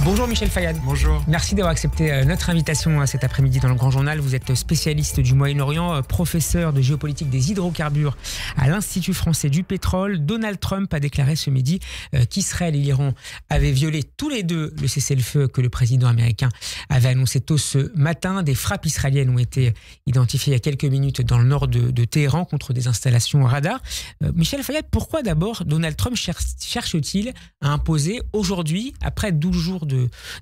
Bonjour Michel Fayad. Bonjour. Merci d'avoir accepté notre invitation cet après-midi dans le Grand Journal. Vous êtes spécialiste du Moyen-Orient, professeur de géopolitique des hydrocarbures à l'Institut français du pétrole. Donald Trump a déclaré ce midi qu'Israël et l'Iran avaient violé tous les deux le cessez-le-feu que le président américain avait annoncé tôt ce matin. Des frappes israéliennes ont été identifiées il y a quelques minutes dans le nord de Téhéran contre des installations radar. Michel Fayad, pourquoi d'abord Donald Trump cherche-t-il à imposer aujourd'hui, après 12 jours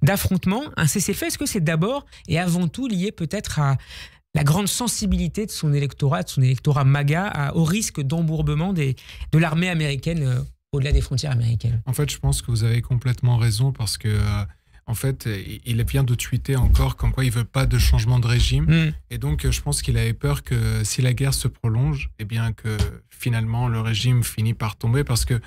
d'affrontement, un cessez-le-feu? Est-ce que c'est d'abord et avant tout lié peut-être à la grande sensibilité de son électorat MAGA, au risque d'embourbement de l'armée américaine au-delà des frontières américaines? En fait, je pense que vous avez complètement raison parce que, en fait, il vient de tweeter encore comme quoi il ne veut pas de changement de régime. Et donc, je pense qu'il avait peur que si la guerre se prolonge, eh bien que finalement le régime finit par tomber parce que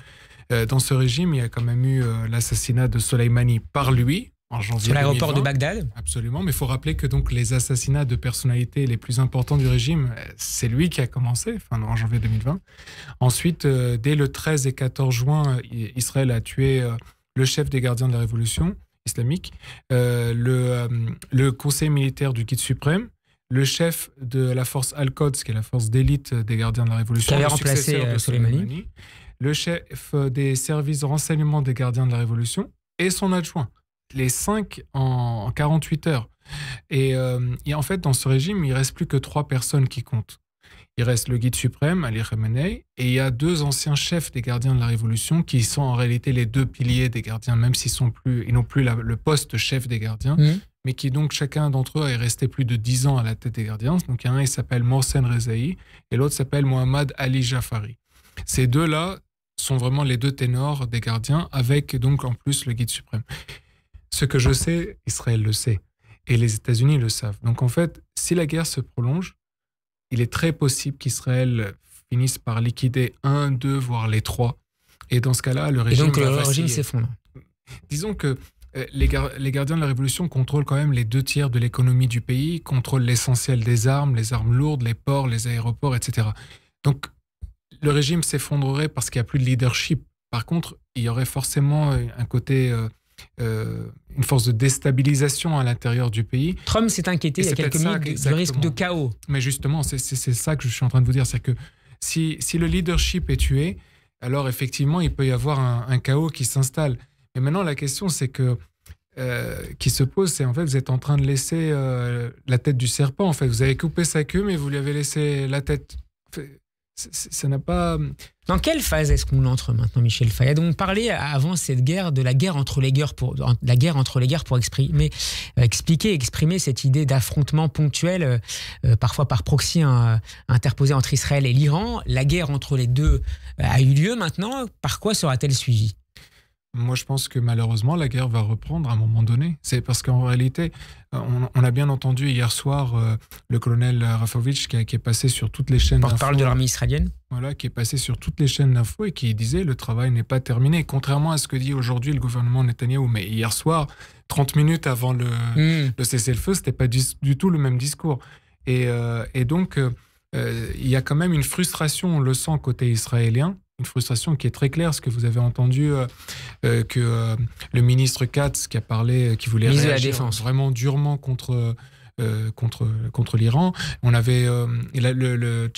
dans ce régime, il y a quand même eu l'assassinat de Soleimani par lui en janvier 2020. Sur l'aéroport de Bagdad. Absolument, mais il faut rappeler que donc les assassinats de personnalités les plus importants du régime, c'est lui qui a commencé, en janvier 2020. Ensuite, dès le 13 et 14 juin, Israël a tué le chef des gardiens de la révolution islamique, le conseiller militaire du guide suprême, le chef de la force Al-Quds, qui est la force d'élite des gardiens de la révolution, qui avait remplacé Soleimani, le chef des services de renseignement des gardiens de la révolution et son adjoint. Les 5 en 48 heures. Et en fait, dans ce régime, il ne reste plus que 3 personnes qui comptent. Il reste le guide suprême, Ali Khamenei, et il y a 2 anciens chefs des gardiens de la Révolution qui sont en réalité les 2 piliers des gardiens, même s'ils n'ont plus le poste chef des gardiens, mais qui donc chacun d'entre eux est resté plus de 10 ans à la tête des gardiens. Donc il y en a un, il s'appelle Mohsen Rezaï, et l'autre s'appelle Mohammad Ali Jafari. Ces deux-là sont vraiment les 2 ténors des gardiens, avec donc en plus le guide suprême. Ce que je sais, Israël le sait, et les États-Unis le savent. Donc en fait, si la guerre se prolonge, il est très possible qu'Israël finisse par liquider 1, 2, voire les 3. Et dans ce cas-là, le régime... Et donc le régime s'effondre. Disons que les gardiens de la Révolution contrôlent quand même les 2 tiers de l'économie du pays, contrôlent l'essentiel des armes, les armes lourdes, les ports, les aéroports, etc. Donc le régime s'effondrerait parce qu'il n'y a plus de leadership. Par contre, il y aurait forcément un côté... une force de déstabilisation à l'intérieur du pays. Trump s'est inquiété il y a quelques minutes du risque de chaos. Mais justement, c'est ça que je suis en train de vous dire, c'est que si le leadership est tué, alors effectivement, il peut y avoir un chaos qui s'installe. Mais maintenant, la question qui se pose, c'est en fait, vous êtes en train de laisser la tête du serpent. En fait, vous avez coupé sa queue, mais vous lui avez laissé la tête. Ça n'a pas... Dans quelle phase est-ce qu'on entre maintenant, Michel Fayad? On parlait avant cette guerre de la guerre entre les guerres pour exprimer cette idée d'affrontement ponctuel, parfois par proxy interposé entre Israël et l'Iran. La guerre entre les deux a eu lieu maintenant. Par quoi sera-t-elle suivie? Moi, je pense que malheureusement, la guerre va reprendre à un moment donné. C'est parce qu'en réalité, on a bien entendu hier soir le colonel Rafovitch qui est passé sur toutes les chaînes d'infos. Porte-parole de l'armée israélienne. Voilà, qui est passé sur toutes les chaînes d'infos et qui disait le travail n'est pas terminé. Contrairement à ce que dit aujourd'hui le gouvernement Netanyahou. Mais hier soir, 30 minutes avant le cessez-le-feu, c'était pas du tout le même discours. Et donc, il y a quand même une frustration, on le sent côté israélien. Une frustration qui est très claire, ce que vous avez entendu que le ministre Katz qui a parlé, qui voulait réagir vraiment durement contre l'Iran. On avait le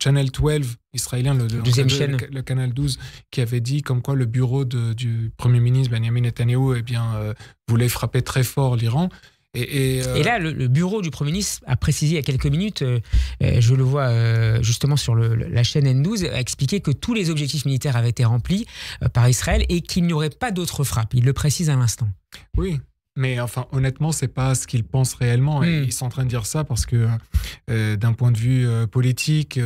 Channel 12 israélien, le Canal 12, qui avait dit comme quoi le bureau du Premier ministre Benjamin Netanyahou voulait frapper très fort l'Iran. Et là, le bureau du Premier ministre a précisé il y a quelques minutes, je le vois justement sur la chaîne N12, a expliqué que tous les objectifs militaires avaient été remplis par Israël et qu'il n'y aurait pas d'autres frappes. Il le précise à l'instant. Oui, mais enfin, honnêtement, c'est pas ce qu'ils pensent réellement. Ils sont en train de dire ça parce que d'un point de vue politique,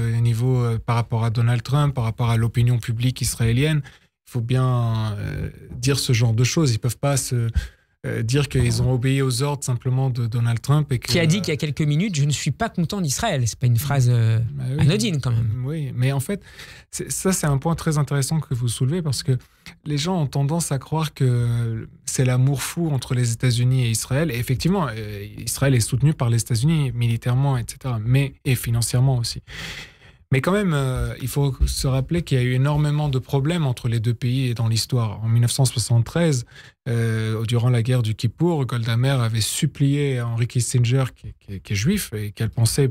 par rapport à Donald Trump, par rapport à l'opinion publique israélienne, il faut bien dire ce genre de choses. Ils peuvent pas dire qu'ils ont obéi aux ordres simplement de Donald Trump. Qui a dit qu'il y a quelques minutes, je ne suis pas content d'Israël. C'est pas une phrase anodine quand même. Oui, mais en fait, c'est un point très intéressant que vous soulevez parce que les gens ont tendance à croire que c'est l'amour fou entre les États-Unis et Israël. Et effectivement, Israël est soutenu par les États-Unis militairement, etc., et financièrement aussi. Mais quand même, il faut se rappeler qu'il y a eu énormément de problèmes entre les deux pays dans l'histoire. En 1973, durant la guerre du Kippour, Golda Meir avait supplié Henry Kissinger, qui est juif et qu'elle pensait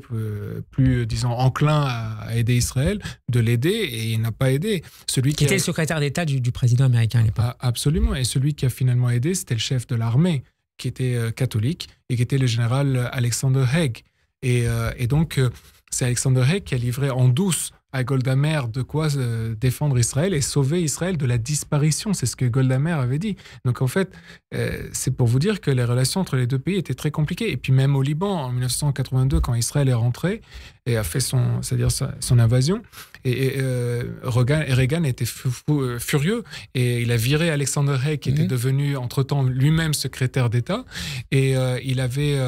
plus, disons, enclin à aider Israël, de l'aider, et il n'a pas aidé. Qui était le secrétaire d'État du président américain à l'époque. Absolument. Et celui qui a finalement aidé, c'était le chef de l'armée, qui était catholique, et qui était le général Alexander Haig. Et donc, c'est Alexander Haig qui a livré en douce à Golda Meir de quoi défendre Israël et sauver Israël de la disparition. C'est ce que Golda Meir avait dit. Donc en fait, c'est pour vous dire que les relations entre les deux pays étaient très compliquées. Et puis même au Liban, en 1982, quand Israël est rentré et a fait son invasion, et Reagan était furieux, et il a viré Alexander Haig, qui était devenu entre-temps lui-même secrétaire d'État, et il avait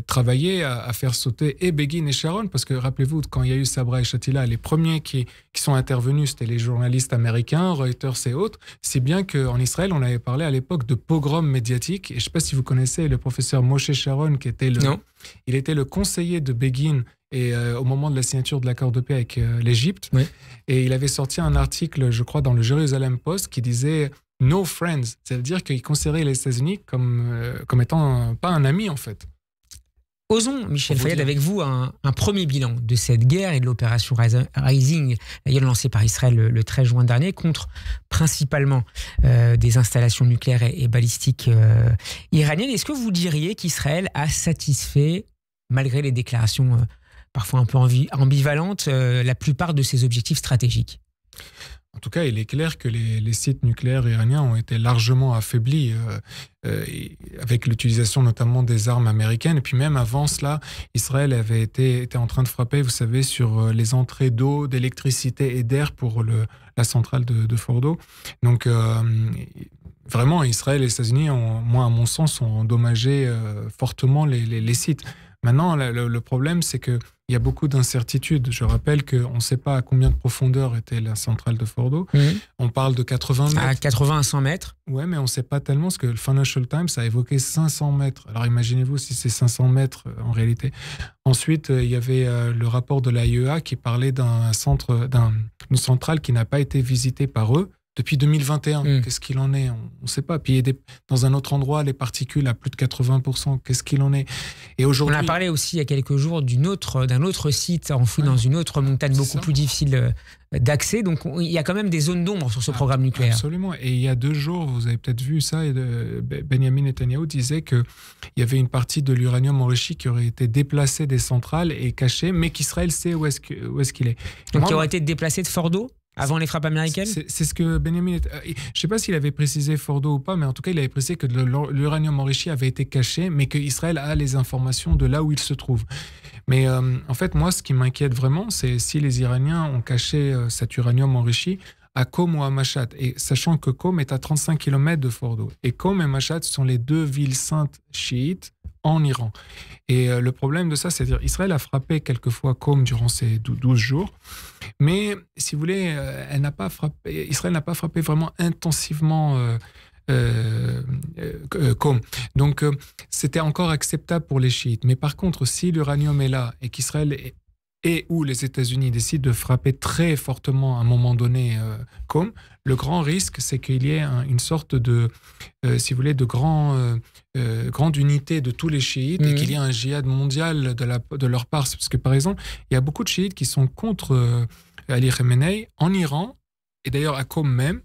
travaillé à faire sauter et Begin et Sharon, parce que rappelez-vous, quand il y a eu Sabra et Shatila, les premiers qui sont intervenus, c'était les journalistes américains, Reuters et autres, si bien qu'en Israël, on avait parlé à l'époque de pogrom médiatique, et je ne sais pas si vous connaissez le professeur Moshe Sharon, qui était il était le conseiller de Begin, et au moment de la signature de l'accord de paix avec l'Égypte, et il avait sorti un article, je crois, dans le Jerusalem Post, qui disait « No friends », c'est-à-dire qu'il considérait les États-Unis comme étant pas un ami, en fait. Osons, Michel Fayad, avec vous, un premier bilan de cette guerre et de l'opération Rising, lancée par Israël le 13 juin dernier, contre principalement des installations nucléaires et balistiques iraniennes. Est-ce que vous diriez qu'Israël a satisfait, malgré les déclarations parfois un peu ambivalentes, la plupart de ses objectifs stratégiques ? En tout cas, il est clair que les sites nucléaires iraniens ont été largement affaiblis avec l'utilisation notamment des armes américaines. Et puis même avant cela, Israël avait été en train de frapper, vous savez, sur les entrées d'eau, d'électricité et d'air pour la centrale de Fordo. Donc vraiment, Israël et les États-Unis, moi à mon sens, ont endommagé fortement les sites. Maintenant, le problème, c'est qu'il y a beaucoup d'incertitudes. Je rappelle qu'on ne sait pas à combien de profondeur était la centrale de Fordo. On parle de 80 mètres. À 80 à 100 mètres. Oui, mais on ne sait pas tellement, parce que le Financial Times a évoqué 500 mètres. Alors imaginez-vous si c'est 500 mètres en réalité. Ensuite, il y avait le rapport de l'AIEA qui parlait d'une centrale qui n'a pas été visitée par eux depuis 2021. Qu'est-ce qu'il en est? On ne sait pas. Puis dans un autre endroit, les particules à plus de 80%. Qu'est-ce qu'il en est? Et aujourd'hui, on a parlé aussi il y a quelques jours d'un autre site enfoui dans une autre montagne beaucoup plus difficile d'accès. Donc il y a quand même des zones d'ombre sur ce programme nucléaire. Absolument. Et il y a 2 jours, vous avez peut-être vu ça, Benjamin Netanyahu disait qu'il y avait une partie de l'uranium enrichi qui aurait été déplacée des centrales et cachée, mais qu'Israël sait où est-ce qu'il est. Donc qui aurait été déplacé de Fordo avant les frappes américaines? C'est ce que Benjamin... Je ne sais pas s'il avait précisé Fordo ou pas, mais en tout cas, il avait précisé que l'uranium enrichi avait été caché, mais qu'Israël a les informations de là où il se trouve. Mais en fait, moi, ce qui m'inquiète vraiment, c'est si les Iraniens ont caché cet uranium enrichi à Qom ou à Mashhad. Et sachant que Qom est à 35 km de Fordo. Et Qom et Mashhad sont les 2 villes saintes chiites en Iran. Et le problème de ça, c'est-à-dire Israël a frappé quelquefois Qom durant ces 12 jours, mais si vous voulez, Israël n'a pas frappé vraiment intensivement Qom. Donc c'était encore acceptable pour les chiites. Mais par contre, si l'uranium est là et qu'Israël et où les États-Unis décident de frapper très fortement à un moment donné Qom, le grand risque, c'est qu'il y ait une sorte de, si vous voulez, de grande unité de tous les chiites et qu'il y ait un djihad mondial de leur part. Parce que, par exemple, il y a beaucoup de chiites qui sont contre Ali Khamenei en Iran, et d'ailleurs à Qom même.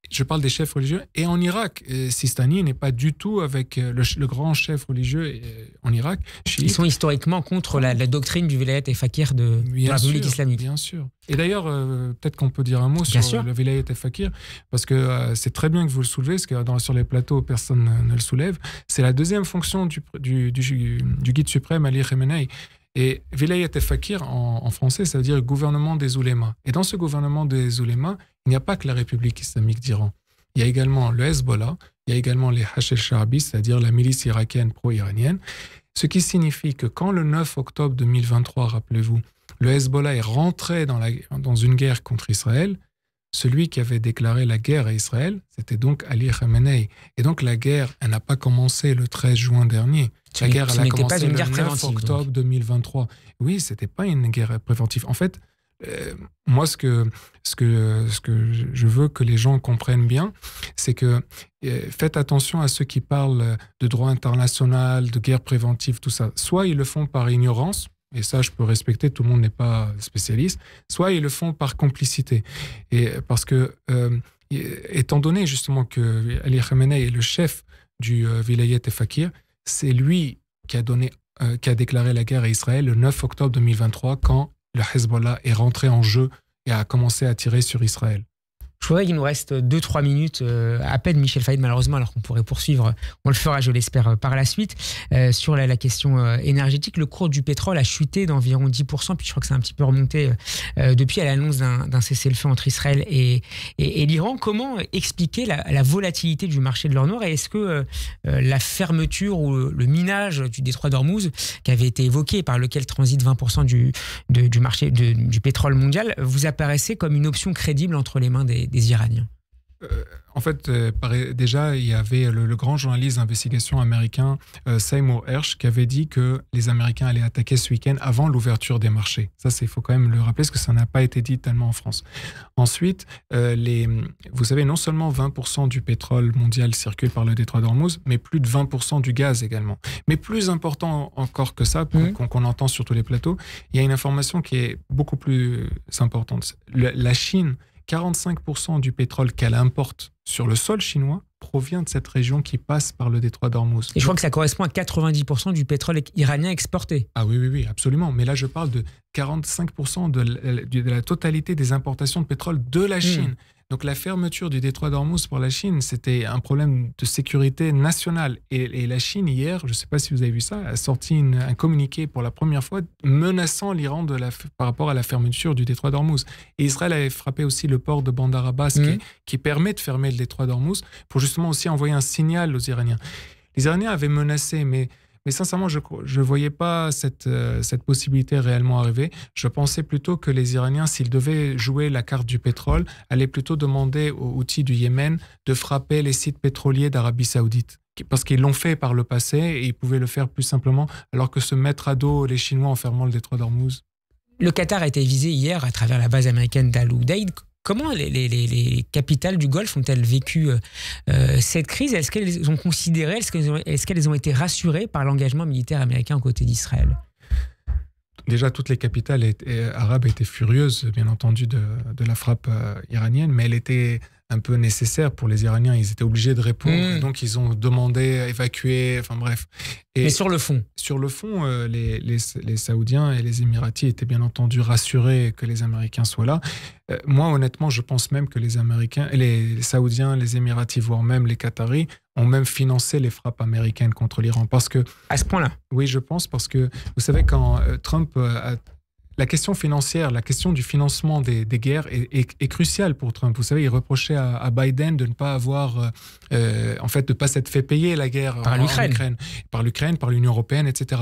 Je parle des chefs religieux. Et en Irak, Sistani n'est pas du tout avec le grand chef religieux en Irak. Chiite. Ils sont historiquement contre la doctrine du vilayat et fakir de la République islamique. Bien sûr. Et d'ailleurs, peut-être qu'on peut dire un mot sur le vilayat et fakir, parce que c'est très bien que vous le soulevez, parce que sur les plateaux, personne ne le soulève. C'est la deuxième fonction du guide suprême Ali Khamenei. Et Vilayat et Fakir, en français, ça veut dire gouvernement des oulémas. Et dans ce gouvernement des oulémas, il n'y a pas que la République islamique d'Iran. Il y a également le Hezbollah, il y a également les Hachel Sha'abi, c'est-à-dire la milice irakienne pro-iranienne. Ce qui signifie que quand le 9 octobre 2023, rappelez-vous, le Hezbollah est rentré dans une guerre contre Israël, celui qui avait déclaré la guerre à Israël, c'était donc Ali Khamenei. Et donc la guerre, elle n'a pas commencé le 13 juin dernier. La guerre, elle a commencé le 9 octobre 2023. Oui, ce n'était pas une guerre préventive. En fait, Moi, ce que je veux que les gens comprennent bien, c'est que faites attention à ceux qui parlent de droit international, de guerre préventive, tout ça. Soit ils le font par ignorance, et ça je peux respecter, tout le monde n'est pas spécialiste, soit ils le font par complicité. Et parce que, étant donné justement que Ali Khamenei est le chef du Vilayet et Fakir, c'est lui qui a déclaré la guerre à Israël le 9 octobre 2023 quand le Hezbollah est rentré en jeu et a commencé à tirer sur Israël. Je voudrais qu'il nous reste 2-3 minutes à peine, Michel Fayed, malheureusement, alors qu'on pourrait poursuivre, on le fera, je l'espère, par la suite. Sur la question énergétique, le cours du pétrole a chuté d'environ 10%, puis je crois que c'est un petit peu remonté depuis à l'annonce d'un cessez-le-feu entre Israël et l'Iran. Comment expliquer la volatilité du marché de l'or noir, et est-ce que la fermeture ou le minage du détroit d'Ormuz, qui avait été évoqué, par lequel transite 20% du marché du pétrole mondial, vous apparaissait comme une option crédible entre les mains des Iraniens? En fait, déjà, il y avait le grand journaliste d'investigation américain Seymour Hersh qui avait dit que les Américains allaient attaquer ce week-end avant l'ouverture des marchés. Ça, il faut quand même le rappeler parce que ça n'a pas été dit tellement en France. Ensuite, vous savez, non seulement 20% du pétrole mondial circule par le détroit d'Ormuz, mais plus de 20% du gaz également. Mais plus important encore que ça, qu'on entend sur tous les plateaux, il y a une information qui est beaucoup plus importante. La Chine, 45% du pétrole qu'elle importe sur le sol chinois provient de cette région qui passe par le détroit d'Ormuz. Et je crois que ça correspond à 90% du pétrole iranien exporté. Ah oui, absolument. Mais là, je parle de 45% de la totalité des importations de pétrole de la Chine. Donc la fermeture du détroit d'Ormuz pour la Chine, c'était un problème de sécurité nationale. Et la Chine, hier, je ne sais pas si vous avez vu ça, a sorti un communiqué pour la première fois menaçant l'Iran par rapport à la fermeture du détroit d'Ormuz. Et Israël avait frappé aussi le port de Bandar Abbas qui permet de fermer le détroit d'Ormuz pour justement aussi envoyer un signal aux Iraniens. Les Iraniens avaient menacé, mais sincèrement, je ne voyais pas cette possibilité réellement arriver. Je pensais plutôt que les Iraniens, s'ils devaient jouer la carte du pétrole, allaient plutôt demander aux Houthis du Yémen de frapper les sites pétroliers d'Arabie Saoudite. Parce qu'ils l'ont fait par le passé et ils pouvaient le faire plus simplement, alors que se mettre à dos les Chinois en fermant le détroit d'Ormuz. Le Qatar a été visé hier à travers la base américaine d'Al Udeid. Comment les capitales du Golfe ont-elles vécu cette crise? Est-ce qu'elles ont considéré, est-ce qu'elles ont été rassurées par l'engagement militaire américain aux côtés d'Israël? Déjà, toutes les capitales arabes étaient furieuses, bien entendu, de la frappe iranienne, mais elle était un peu nécessaire pour les Iraniens. Ils étaient obligés de répondre, donc ils ont demandé, évacuer, enfin bref. Mais sur le fond? Sur le fond, les Saoudiens et les Émiratis étaient bien entendu rassurés que les Américains soient là. Moi, honnêtement, je pense même que les Saoudiens, les Émiratis, voire même les Qataris, ont même financé les frappes américaines contre l'Iran. Parce que, à ce point-là? Oui, je pense, parce que, vous savez, quand Trump la question financière, la question du financement des guerres est cruciale pour Trump. Vous savez, il reprochait à Biden de ne pas avoir, de pas s'être fait payer la guerre par l'Ukraine, par l'Union européenne, etc.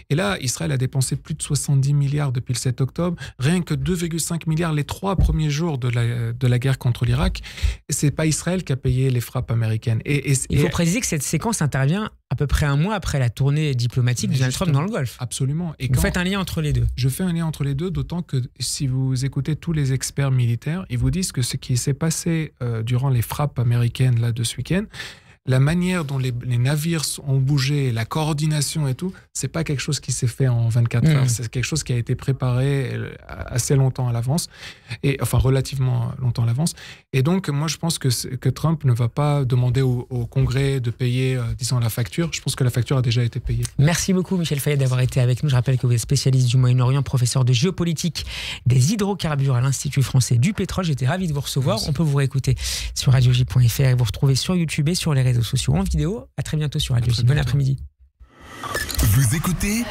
Et là, Israël a dépensé plus de 70 milliards depuis le 7 octobre, rien que 2,5 milliards les 3 premiers jours de la guerre contre l'Irak. C'est pas Israël qui a payé les frappes américaines. Il faut préciser que cette séquence intervient à peu près un mois après la tournée diplomatique de Donald Trump dans le Golfe. Absolument. Et vous faites un lien entre les deux? Je fais un lien entre les deux, d'autant que si vous écoutez tous les experts militaires, ils vous disent que ce qui s'est passé durant les frappes américaines là, de ce week-end, la manière dont les navires ont bougé, la coordination et tout, c'est pas quelque chose qui s'est fait en 24 heures. C'est quelque chose qui a été préparé assez longtemps à l'avance, relativement longtemps à l'avance. Et donc, moi, je pense que Trump ne va pas demander au Congrès de payer, disons, la facture. Je pense que la facture a déjà été payée. Merci beaucoup, Michel Fayed, d'avoir été avec nous. Je rappelle que vous êtes spécialiste du Moyen-Orient, professeur de géopolitique des hydrocarbures à l'Institut français du pétrole. J'étais ravi de vous recevoir. Merci. On peut vous réécouter sur radioj.fr et vous retrouver sur YouTube et sur les réseaux sociaux en vidéo. À très bientôt sur Radio J. Bon après-midi. Vous écoutez